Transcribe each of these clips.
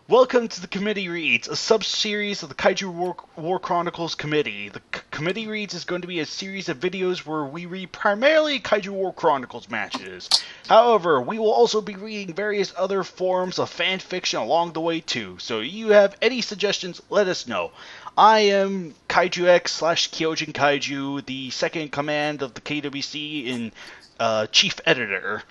Welcome to the Committee Reads, a sub-series of the Kaiju War Chronicles Committee. The Committee Reads is going to be a series of videos where we read primarily Kaiju War Chronicles matches. However, we will also be reading various other forms of fan fiction along the way too, so if you have any suggestions, let us know. I am KaijuX / KyojinKaiju, the second in command of the KWC and chief editor.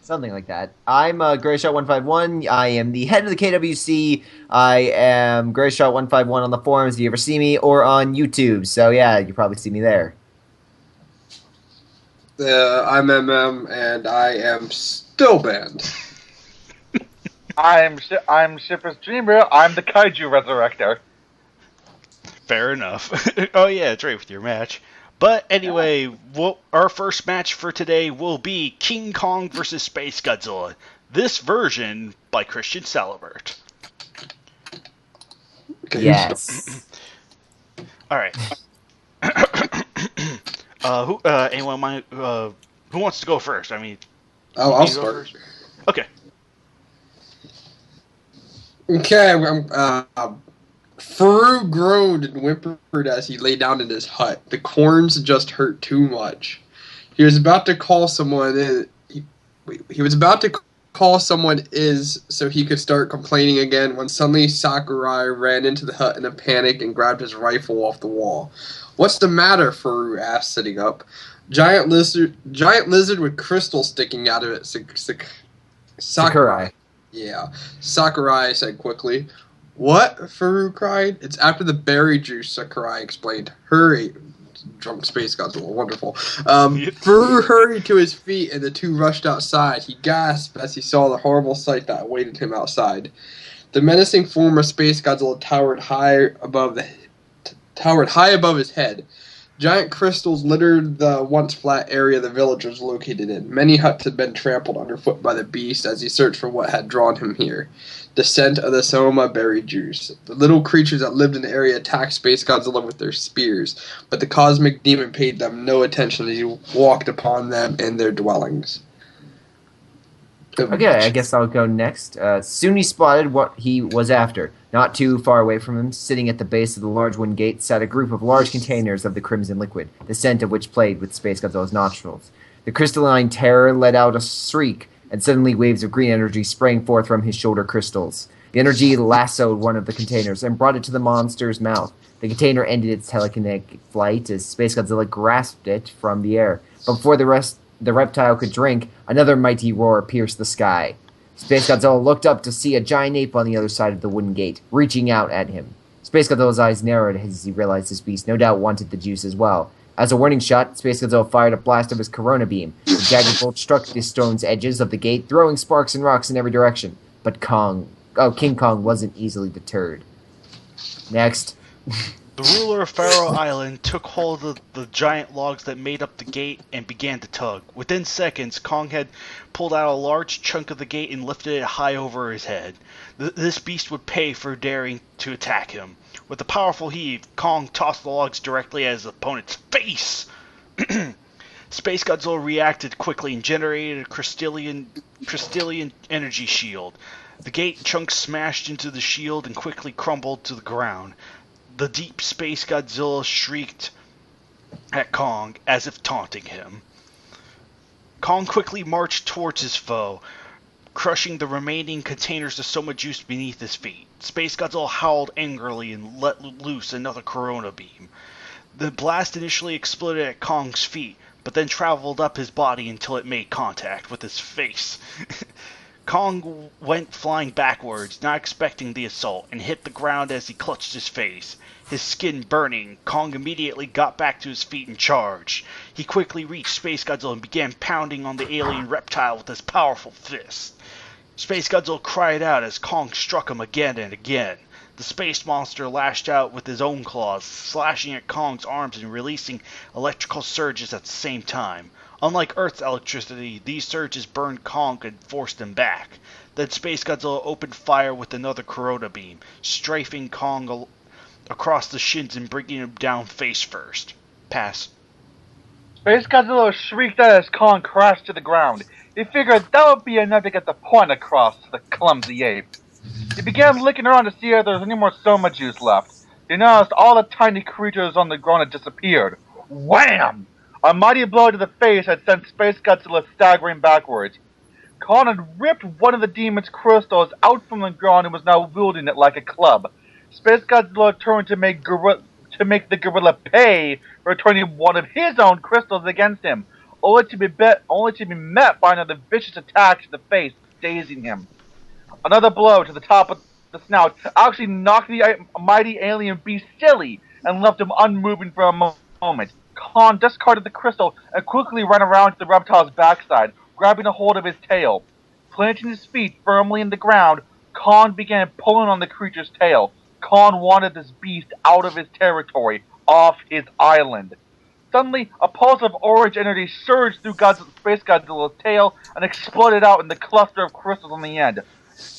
Something like that. I'm GrayShot151. I am the head of the KWC. I am GrayShot151 on the forums if you ever see me, or on YouTube. So yeah, you probably see me there. I'm MM, and I am still banned. I'm Shipper's Dreamer. I'm the Kaiju Resurrector. Fair enough. Oh yeah, it's right with your match. But anyway, our first match for today will be King Kong vs. SpaceGodzilla. This version by Christian Salibert. Okay. Yes. All right. Who wants to go first? I mean, I'll start. Okay. Okay, Farouk groaned and whimpered as he lay down in his hut. The corns just hurt too much. He was about to call someone in. He was about to call someone so he could start complaining again when suddenly Sakurai ran into the hut in a panic and grabbed his rifle off the wall. "What's the matter?" Farouk asked, sitting up. Giant lizard with crystals sticking out of it. Sakurai. Yeah, Sakurai said quickly. "What?" Farouk cried. "It's after the berry juice," Sakurai explained. "Hurry." Drunk SpaceGodzilla, wonderful. Farouk hurried to his feet and the two rushed outside. He gasped as he saw the horrible sight that awaited him outside. The menacing form of SpaceGodzilla towered high above his head. Giant crystals littered the once flat area the village was located in. Many huts had been trampled underfoot by the beast as he searched for what had drawn him here. The scent of the Soma berry juice. The little creatures that lived in the area attacked SpaceGodzilla with their spears, but the cosmic demon paid them no attention as he walked upon them in their dwellings. Okay, I guess I'll go next. Soon he spotted what he was after. Not too far away from him, sitting at the base of the large wooden gate, sat a group of large containers of the crimson liquid, the scent of which played with SpaceGodzilla's nostrils. The crystalline terror let out a shriek, and suddenly waves of green energy sprang forth from his shoulder crystals. The energy lassoed one of the containers and brought it to the monster's mouth. The container ended its telekinetic flight as SpaceGodzilla grasped it from the air. But before the reptile could drink, another mighty roar pierced the sky. SpaceGodzilla looked up to see a giant ape on the other side of the wooden gate, reaching out at him. SpaceGodzilla's eyes narrowed as he realized this beast no doubt wanted the juice as well. As a warning shot, SpaceGodzilla fired a blast of his Corona beam. The jagged bolt struck the stone's edges of the gate, throwing sparks and rocks in every direction. But King Kong wasn't easily deterred. Next. The ruler of Faroe Island took hold of the giant logs that made up the gate and began to tug. Within seconds, Kong had pulled out a large chunk of the gate and lifted it high over his head. This beast would pay for daring to attack him. With a powerful heave, Kong tossed the logs directly at his opponent's face. SpaceGodzilla reacted quickly and generated a crystalline energy shield. The gate chunks smashed into the shield and quickly crumbled to the ground. The deep SpaceGodzilla shrieked at Kong as if taunting him. Kong quickly marched towards his foe, crushing the remaining containers of Soma juice beneath his feet. SpaceGodzilla howled angrily and let loose another Corona beam. The blast initially exploded at Kong's feet, but then traveled up his body until it made contact with his face. Kong went flying backwards, not expecting the assault, and hit the ground as he clutched his face. His skin burning, Kong immediately got back to his feet and charged. He quickly reached SpaceGodzilla and began pounding on the alien reptile with his powerful fist. SpaceGodzilla cried out as Kong struck him again and again. The space monster lashed out with his own claws, slashing at Kong's arms and releasing electrical surges at the same time. Unlike Earth's electricity, these surges burned Kong and forced him back. Then SpaceGodzilla opened fire with another Corona beam, strafing Kong across the shins and bringing him down face first. Pass. SpaceGodzilla shrieked out as Kong crashed to the ground. He figured that would be enough to get the point across to the clumsy ape. He began looking around to see if there was any more soma juice left. He noticed all the tiny creatures on the ground had disappeared. Wham! A mighty blow to the face had sent Space Godzilla staggering backwards. Khan had ripped one of the demon's crystals out from the ground and was now wielding it like a club. Space Godzilla turned to make the gorilla pay for turning one of his own crystals against him, only to be met by another vicious attack to the face, dazing him. Another blow to the top of the snout actually knocked the mighty alien beast silly and left him unmoving for a moment. Khan discarded the crystal and quickly ran around to the reptile's backside, grabbing a hold of his tail. Planting his feet firmly in the ground, Khan began pulling on the creature's tail. Khan wanted this beast out of his territory, off his island. Suddenly, a pulse of orange energy surged through Space Godzilla's tail and exploded out in the cluster of crystals on the end.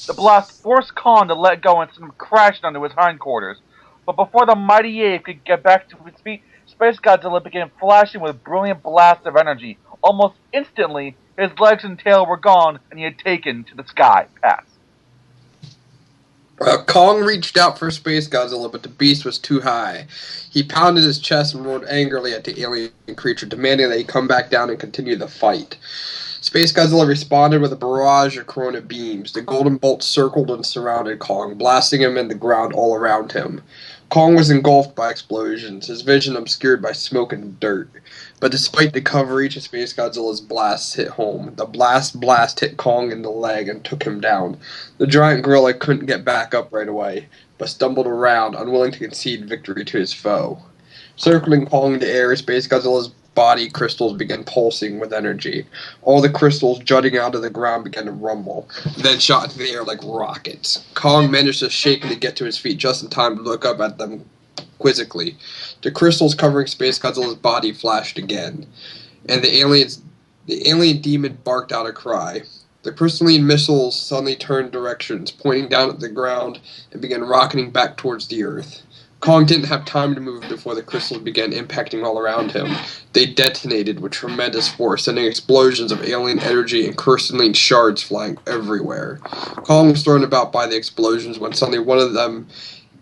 The blast forced Khan to let go and sent him crashing onto his hindquarters. But before the mighty ape could get back to his feet, Space Godzilla began flashing with brilliant blasts of energy. Almost instantly, his legs and tail were gone, and he had taken to the sky. Pass. Kong reached out for Space Godzilla, but the beast was too high. He pounded his chest and roared angrily at the alien creature, demanding that he come back down and continue the fight. Space Godzilla responded with a barrage of corona beams. The golden bolts circled and surrounded Kong, blasting him in the ground all around him. Kong was engulfed by explosions, his vision obscured by smoke and dirt. But despite the coverage of Space Godzilla's blasts hit home. The blast hit Kong in the leg and took him down. The giant gorilla couldn't get back up right away, but stumbled around, unwilling to concede victory to his foe. Circling Kong in the air, Space Godzilla's body crystals began pulsing with energy. All the crystals jutting out of the ground began to rumble, then shot into the air like rockets. Kong managed to shake and to get to his feet just in time to look up at them quizzically. The crystals covering Space Godzilla's body flashed again, and the alien demon barked out a cry. The crystalline missiles suddenly turned directions, pointing down at the ground, and began rocketing back towards the earth. Kong didn't have time to move before the crystals began impacting all around him. They detonated with tremendous force, sending explosions of alien energy and crystalline shards flying everywhere. Kong was thrown about by the explosions when suddenly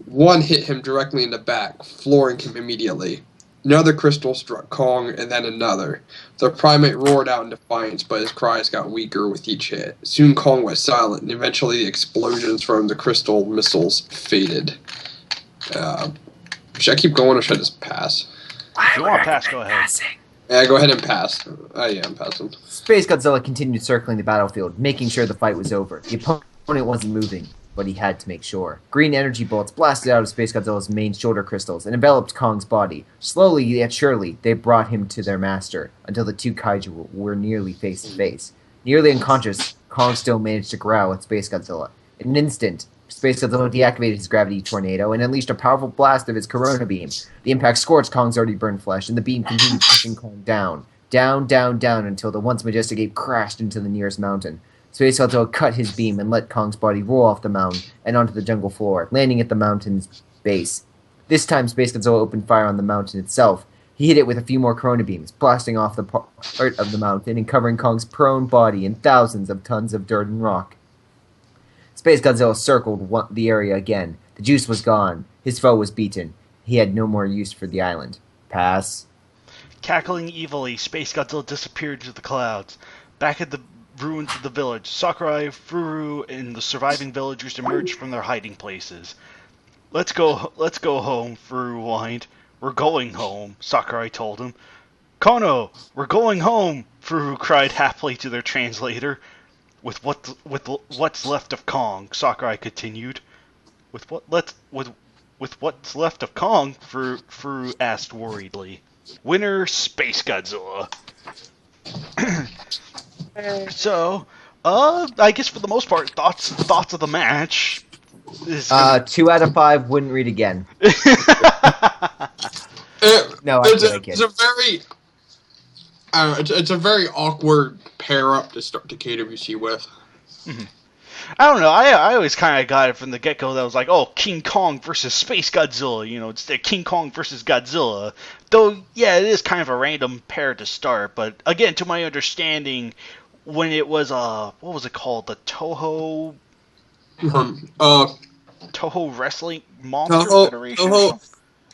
one hit him directly in the back, flooring him immediately. Another crystal struck Kong, and then another. The primate roared out in defiance, but his cries got weaker with each hit. Soon Kong was silent, and eventually the explosions from the crystal missiles faded. Should I keep going or should I just pass? If you want to pass, go ahead. Yeah, go ahead and pass. Yeah, I'm passing. Space Godzilla continued circling the battlefield, making sure the fight was over. The opponent wasn't moving, but he had to make sure. Green energy bolts blasted out of Space Godzilla's main shoulder crystals and enveloped Kong's body. Slowly yet surely, they brought him to their master, until the two kaiju were nearly face to face. Nearly unconscious, Kong still managed to growl at Space Godzilla. In an instant, Space Godzilla deactivated his gravity tornado and unleashed a powerful blast of his corona beam. The impact scorched Kong's already burned flesh, and the beam continued pushing Kong down. Down, down, down, until the once majestic ape crashed into the nearest mountain. Space Godzilla cut his beam and let Kong's body roll off the mountain and onto the jungle floor, landing at the mountain's base. This time, Space Godzilla opened fire on the mountain itself. He hit it with a few more corona beams, blasting off the part of the mountain and covering Kong's prone body in thousands of tons of dirt and rock. Space Godzilla circled the area again. The juice was gone. His foe was beaten. He had no more use for the island. Pass. Cackling evilly, Space Godzilla disappeared into the clouds. Back at the ruins of the village, Sakurai, Furu, and the surviving villagers emerged from their hiding places. Let's go home, Furu whined. We're going home, Sakurai told him. Kono, we're going home, Furu cried happily to their translator. With what's left of Kong, Sakurai continued. With what's left of Kong, Furu asked worriedly. Winner, Space Godzilla. So, I guess for the most part, thoughts of the match. 2 out of 5 wouldn't read again. No, I kid. It's a very awkward pair up to start the KWC with. Mm-hmm. I don't know. I always kind of got it from the get-go that was like, oh, King Kong versus Space Godzilla. You know, it's the King Kong versus Godzilla. Though, yeah, it is kind of a random pair to start. But again, to my understanding, when it was what was it called? The Toho Toho Wrestling Monster Federation?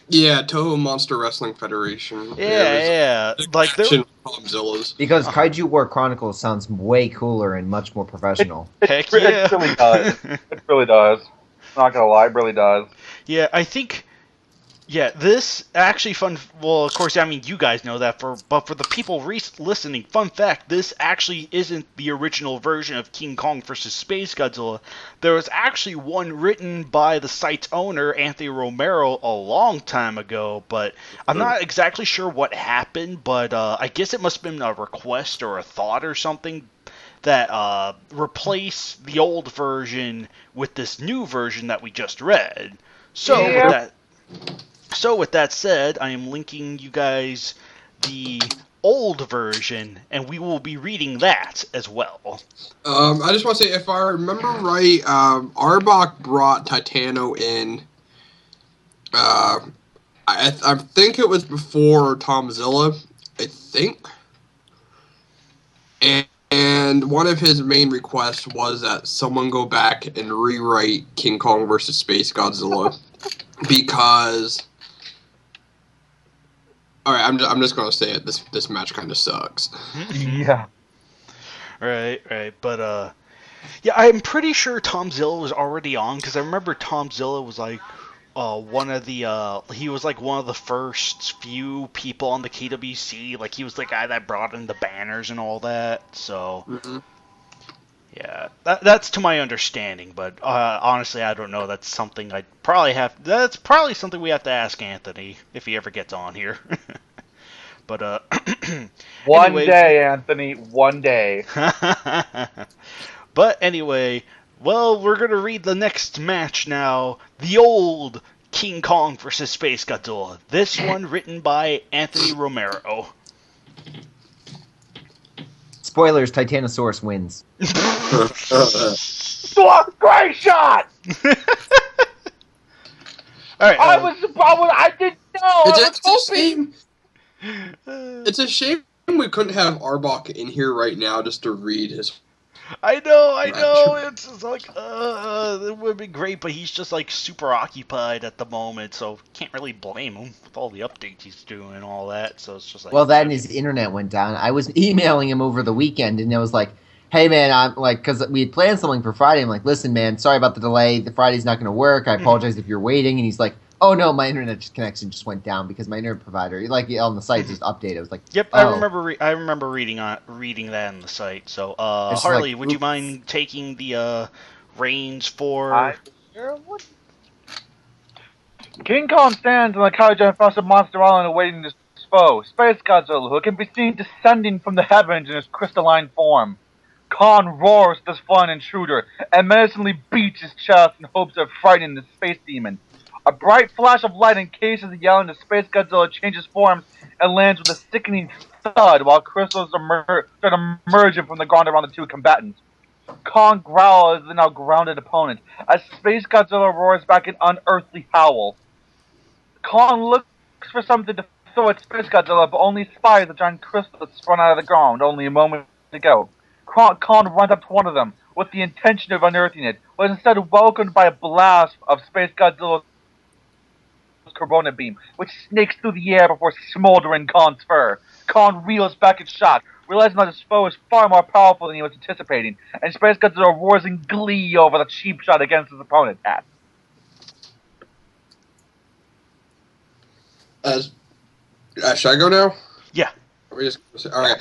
Toho Monster Wrestling Federation. Yeah. Like they're Godzilla's. Because Kaiju War Chronicles sounds way cooler and much more professional. Heck yeah. It really does. It really does. Not gonna lie, it really does. Yeah, I think. Yeah, this actually fun. Well, of course, I mean you guys know that. But for the people listening, fun fact: this actually isn't the original version of King Kong vs. SpaceGodzilla. There was actually one written by the site's owner, Anthony Romero, a long time ago. But I'm not exactly sure what happened. But I guess it must have been a request or a thought or something that replace the old version with this new version that we just read. So with that said, I am linking you guys the old version, and we will be reading that as well. I just want to say, if I remember right, Arbok brought Titano in. I think it was before Tomzilla, I think. And one of his main requests was that someone go back and rewrite King Kong vs. SpaceGodzilla because... Alright, I'm just gonna say it. This match kind of sucks. Yeah. Right. But, yeah, I'm pretty sure Tomzilla was already on, because I remember Tomzilla was, like, one of the first few people on the KWC. Like, he was the guy that brought in the banners and all that, so... Mm-hmm. Yeah, that's to my understanding, but honestly, I don't know. That's something that's probably something we have to ask Anthony if he ever gets on here. But one day, Anthony, one day. But anyway, well, we're gonna read the next match now. The old King Kong vs. SpaceGodzilla. This one written by Anthony Romero. Spoilers, Titanosaurus wins. Great shot! Alright. I didn't know! It's a shame we couldn't have Arbok in here right now just to read his... I know. It's just like, it would be great, but he's just like super occupied at the moment, so can't really blame him with all the updates he's doing and all that. So it's just like, well, then his internet went down. I was emailing him over the weekend, and I was like, "Hey, man, I'm like, because we had planned something for Friday. I'm like, listen, man, sorry about the delay. The Friday's not going to work. I apologize if you're waiting." And he's like, "Oh no, my internet connection just went down because my internet provider, like on the site, just updated." I was like, "Yep, oh. I remember reading that on the site." So, Harley, like, would you mind taking the reins for? King Kong stands on the Kaiju infested monster island awaiting his foe, SpaceGodzilla, who can be seen descending from the heavens in his crystalline form. Kong roars at this flying intruder and menacingly beats his chest in hopes of frightening the space demon. A bright flash of light encases the yelling as SpaceGodzilla changes forms and lands with a sickening thud while crystals start emerging from the ground around the two combatants. Kong growls at the now grounded opponent as SpaceGodzilla roars back an unearthly howl. Kong looks for something to throw at SpaceGodzilla, but only spies a giant crystal that's sprung out of the ground only a moment ago. Kong runs up to one of them with the intention of unearthing it, but is instead welcomed by a blast of SpaceGodzilla's Corona beam, which snakes through the air before smoldering Kong's fur. Kong reels back in shock, realizing that his foe is far more powerful than he was anticipating, and SpaceGodzilla roars in glee over the cheap shot against his opponent. Should I go now? Yeah. Alright.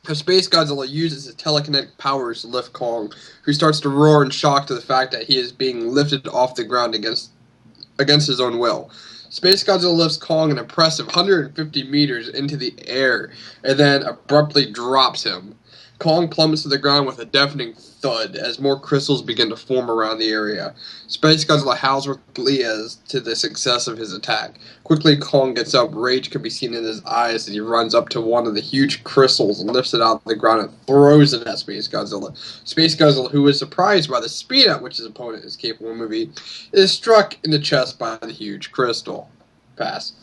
SpaceGodzilla uses his telekinetic powers to lift Kong, who starts to roar in shock to the fact that he is being lifted off the ground against his own will. SpaceGodzilla lifts Kong an impressive 150 meters into the air, and then abruptly drops him. Kong plummets to the ground with a deafening thud as more crystals begin to form around the area. SpaceGodzilla howls with glee as to the success of his attack. Quickly, Kong gets up. Rage can be seen in his eyes as he runs up to one of the huge crystals and lifts it out of the ground and throws it at SpaceGodzilla. SpaceGodzilla, who is surprised by the speed at which his opponent is capable of moving, is struck in the chest by the huge crystal. Pass.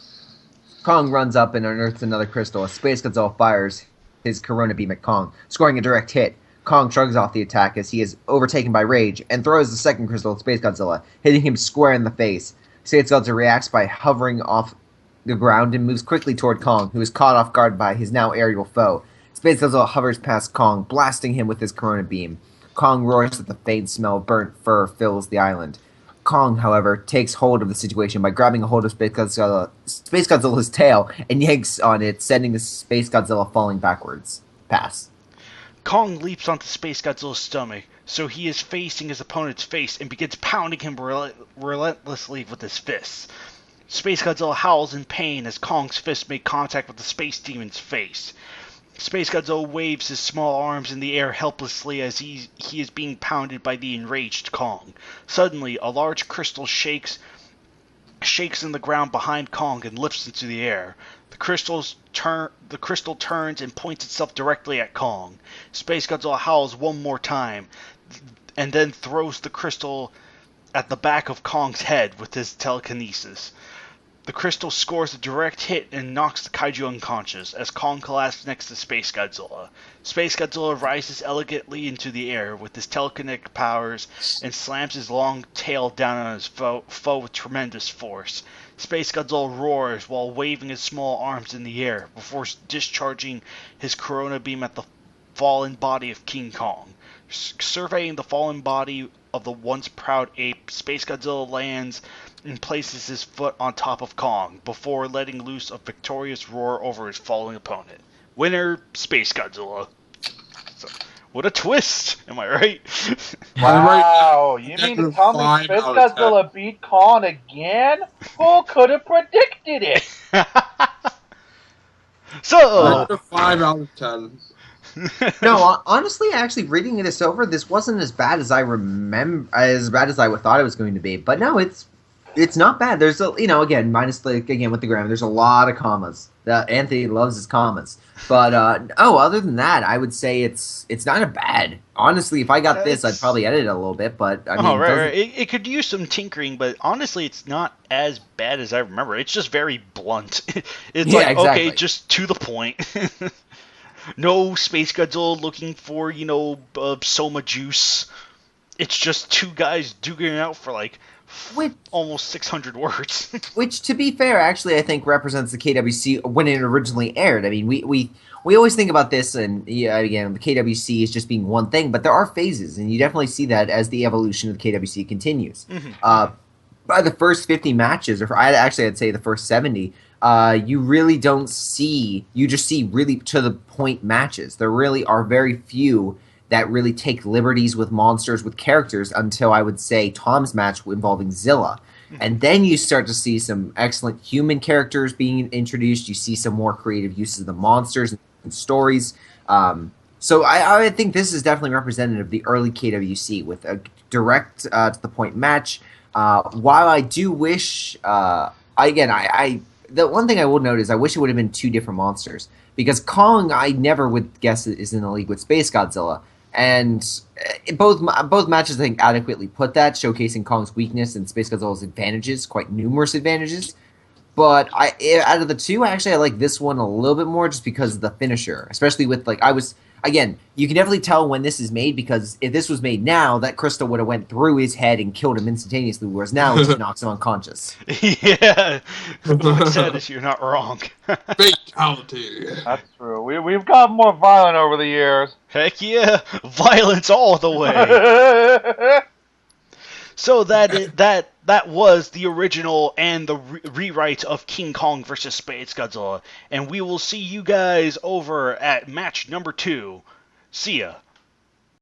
Kong runs up and unearths another crystal as SpaceGodzilla fires his Corona beam at Kong, scoring a direct hit. Kong shrugs off the attack as he is overtaken by rage and throws the second crystal at SpaceGodzilla, hitting him square in the face. SpaceGodzilla reacts by hovering off the ground and moves quickly toward Kong, who is caught off guard by his now aerial foe. SpaceGodzilla hovers past Kong, blasting him with his Corona beam. Kong roars as the faint smell of burnt fur fills the island. Kong, however, takes hold of the situation by grabbing a hold of SpaceGodzilla's tail and yanks on it, sending the SpaceGodzilla falling backwards. Pass. Kong leaps onto SpaceGodzilla's stomach, so he is facing his opponent's face and begins pounding him relentlessly with his fists. SpaceGodzilla howls in pain as Kong's fist make contact with the space demon's face. SpaceGodzilla waves his small arms in the air helplessly as he is being pounded by the enraged Kong. Suddenly, a large crystal shakes in the ground behind Kong and lifts into the air. The crystal turns and points itself directly at Kong. SpaceGodzilla howls one more time, and then throws the crystal at the back of Kong's head with his telekinesis. The crystal scores a direct hit and knocks the kaiju unconscious as Kong collapses next to SpaceGodzilla. SpaceGodzilla rises elegantly into the air with his telekinetic powers and slams his long tail down on his foe with tremendous force. SpaceGodzilla roars while waving his small arms in the air before discharging his Corona beam at the fallen body of King Kong. Surveying the fallen body of the once proud ape, SpaceGodzilla lands and places his foot on top of Kong before letting loose a victorious roar over his falling opponent. Winner, SpaceGodzilla. So, what a twist! Am I right? Wow, you mean to tell me SpaceGodzilla beat Kong again? Who could have predicted it? So, 5 out of 10. No, honestly, actually, reading this over, this wasn't as bad as I remember, as bad as I thought it was going to be. But no, it's not bad. There's again, minus again with the grammar, there's a lot of commas. Anthony loves his commas. But other than that, I would say it's not a bad. Honestly, if I got this, I'd probably edit it a a little bit. But I mean, right. It could use some tinkering, but honestly, it's not as bad as I remember. It's just very blunt. It's exactly. Okay, just to the point. No SpaceGodzilla looking for, Soma juice. It's just two guys duking it out for almost 600 words. Which, to be fair, actually I think represents the KWC when it originally aired. I mean, we always think about this, and again, the KWC is just being one thing, but there are phases, and you definitely see that as the evolution of the KWC continues. Mm-hmm. By the first 50 matches, or I'd say the first 70, you really don't see, you just see really to the point matches. There really are very few that really take liberties with monsters, with characters, until I would say Tom's match involving Zilla. Mm-hmm. And then you start to see some excellent human characters being introduced. You see some more creative uses of the monsters and stories. So I think this is definitely representative of the early KWC with a direct to the point match. While I do wish, the one thing I will note is I wish it would have been two different monsters, because Kong I never would guess is in the league with SpaceGodzilla, and both matches I think adequately put that, showcasing Kong's weakness and SpaceGodzilla's advantages, quite numerous advantages. But out of the two, actually I like this one a little bit more just because of the finisher, especially with Again, you can definitely tell when this is made, because if this was made now, that crystal would have went through his head and killed him instantaneously, whereas now it just knocks him unconscious. Yeah, like said, is you're not wrong. Fatality. That's true. We've gotten more violent over the years. Heck yeah, violence all the way. So that was the original and the rewrite of King Kong vs. SpaceGodzilla. And we will see you guys over at match number 2. See ya.